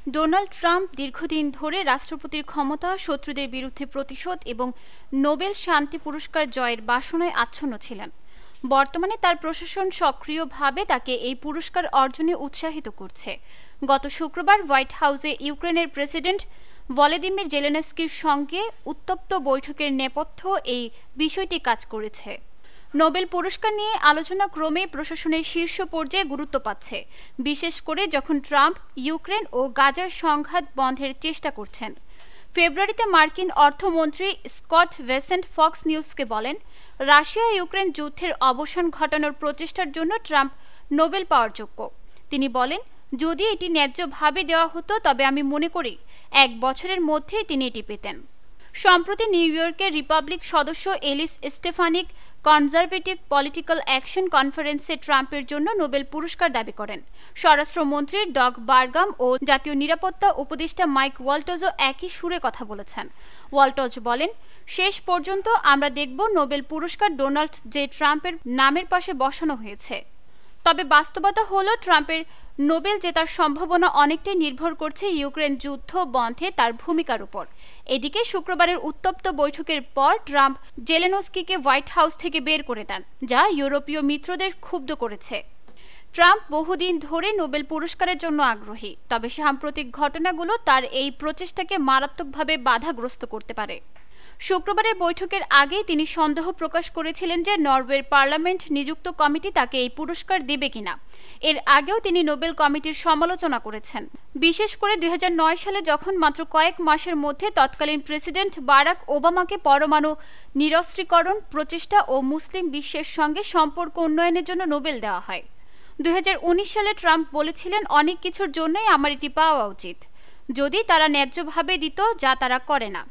Donald Trump দীর্ঘদিন ধরে রাষ্ট্রপতির ক্ষমতা, শত্রুদের বিরুদ্ধে প্রতিশোধ এবং নোবেল শান্তি পুরস্কার জয়ের বাসনায় আচ্ছন্ন ছিলেন। বর্তমানে তার প্রশাসন সক্রিয়ভাবে তাকে এই পুরস্কার অর্জনে উৎসাহিত করছে। গত শুক্রবার হোয়াইট হাউসে ইউক্রেনের প্রেসিডেন্ট ভলোদিমির জেলেনস্কির সঙ্গে উত্তপ্ত বৈঠকের নেপথ্য এই বিষয়টি কাজ করেছে। নোবেল পুরস্কার নিয়ে আলোচনা ক্রমে প্রশাসনের শীর্ষ পর্যায়ে গুরুত্ব পাচ্ছে, বিশেষ করে যখন ট্রাম্প ইউক্রেন ও গাজার সংঘাত বন্ধের চেষ্টা করছেন। ফেব্রুয়ারিতে মার্কিন অর্থমন্ত্রী স্কট বেসেন্ট ফক্স নিউজকে বলেন, রাশিয়া ইউক্রেন যুদ্ধের অবসান ঘটানোর প্রচেষ্টার জন্য ট্রাম্প নোবেল পাওয়ার যোগ্য। তিনি বলেন, যদি এটি ন্যায্যভাবে দেওয়া হতো তবে আমি মনে করি 1 বছরের মধ্যেই তিনি এটি পেতেন। সম্প্রতি নিউ ইয়র্কের রিপাবলিক সদস্য Elise Stefanik conservative political action কনফারেন্সে ট্রাম্পের জন্য নোবেল পুরস্কার দাবি করেন। স্বরাষ্ট্রমন্ত্রী ডগ বার্গাম ও জাতীয় নিরাপত্তা উপদেষ্টা মাইক ওয়াল্টজও একই সুরে কথা বলেছেন। ওয়াল্টজ বলেন, শেষ পর্যন্ত আমরা দেখব নোবেল পুরস্কার ডোনাল্ড জে ট্রাম্পের নামের পাশে বসানো হয়েছে। তবে বাস্তবতা হলো ট্রাম্পের নোবেল জেতার সম্ভাবনা অনেকটাই নির্ভর করছে ইউক্রেন যুদ্ধ বন্ধে তার ভূমিকার উপর। এদিকে শুক্রবারের উত্তপ্ত বৈঠকের পর ট্রাম্প জেলেনস্কিকে হোয়াইট হাউস থেকে বের করে দেন, যা ইউরোপীয় মিত্রদের ক্ষুব্ধ করেছে। ট্রাম্প বহুদিন ধরে নোবেল পুরস্কারের জন্য আগ্রহী, তবে সাম্প্রতিক ঘটনাগুলো তার এই প্রচেষ্টাকে মারাত্মকভাবে বাধাগ্রস্ত করতে পারে। শুক্রবারের বৈঠকের আগেই তিনি সন্দেহ প্রকাশ করেছিলেন যে নরওয়ের পার্লামেন্ট নিযুক্ত কমিটি তাকে এই পুরস্কার দেবে কিনা। এর আগেও তিনি নোবেল কমিটির সমালোচনা করেছেন, বিশেষ করে 2009 সালে যখন মাত্র কয়েক মাসের মধ্যে তৎকালীন প্রেসিডেন্ট বারাক ওবামাকে পরমাণু নিরস্ত্রীকরণ প্রচেষ্টা ও মুসলিম বিশ্বের সঙ্গে সম্পর্ক উন্নয়নের জন্য নোবেল দেওয়া হয়। 2019 সালে ট্রাম্প বলেছিলেন, অনেক কিছুর জন্যই আমার এটি পাওয়া উচিত, যদি তারা ন্যায্যভাবে দিত, যা তারা করে না।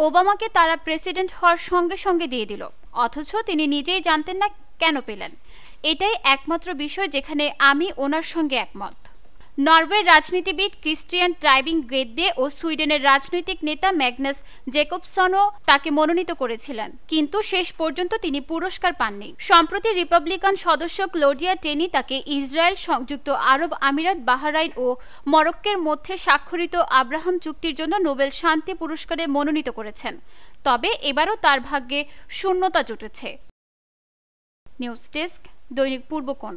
ওবামাকে তারা প্রেসিডেন্ট হওয়ার সঙ্গে সঙ্গে দিয়ে দিল, অথচ তিনি নিজেই জানতেন না কেন পেলেন। এটাই একমাত্র বিষয় যেখানে আমি ওনার সঙ্গে একমত। নরওয়ের রাজনীতিবিদ ক্রিস্টিয়ান টাইবিং গ্রেডে ও সুইডেনের রাজনৈতিক নেতা ম্যাগনাস জেকবসনও তাকে মনোনীত করেছিলেন, কিন্তু শেষ পর্যন্ত তিনি পুরস্কার পাননি। সম্প্রতি রিপাবলিকান সদস্য ক্লোডিয়া টেনি তাকে ইসরায়েল, সংযুক্ত আরব আমিরাত, বাহরাইন ও মরক্কোর মধ্যে স্বাক্ষরিত আব্রাহাম চুক্তির জন্য নোবেল শান্তি পুরস্কারে মনোনীত করেছেন। তবে এবারও তার ভাগ্যে শূন্যতা জুটেছে। নিউজ ডেস্ক, দৈনিক পূর্বকোণ।